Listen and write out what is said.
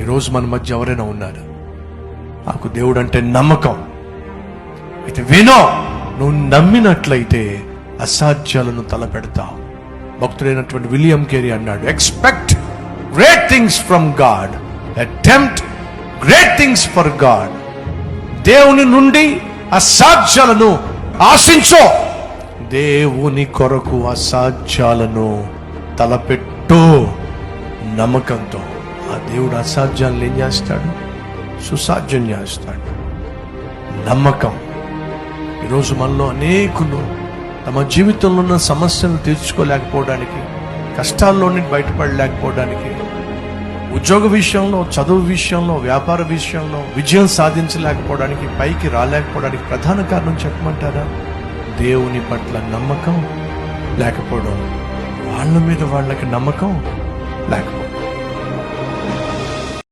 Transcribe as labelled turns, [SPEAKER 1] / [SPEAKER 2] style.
[SPEAKER 1] ఈరోజు మన మధ్య ఎవరైనా ఉన్నారు, నాకు దేవుడు అంటే నమ్మకం, అయితే వినో, నువ్వు నమ్మినట్లయితే అసాధ్యాలను తలపెడతావు. భక్తుడైనటువంటి విలియం కేరీ అన్నాడు, expect great things from God, attempt great things for God. దేవుని నుండి అసాధ్యాలను ఆశించో, దేవుని కొరకు అసాధ్యాలను తలపెట్టు నమ్మకంతో. ఆ దేవుడు అసాధ్యాలను ఏం చేస్తాడు? సుసాధ్యం చేస్తాడు. నమ్మకం. ఈరోజు మనలో అనేకులు తమ జీవితంలో ఉన్న సమస్యలను తీర్చుకోలేకపోవడానికి, కష్టాల్లో నుండి బయటపడలేకపోవడానికి, ఉద్యోగ విషయంలో, చదువు విషయంలో, వ్యాపార విషయంలో విజయం సాధించలేకపోవడానికి, పైకి రాలేకపోవడానికి ప్రధాన కారణం చెప్పమంటారా? దేవుని పట్ల నమ్మకం లేకపోవడం, వాళ్ళ మీద వాళ్ళకి నమ్మకం లేకపోవడం.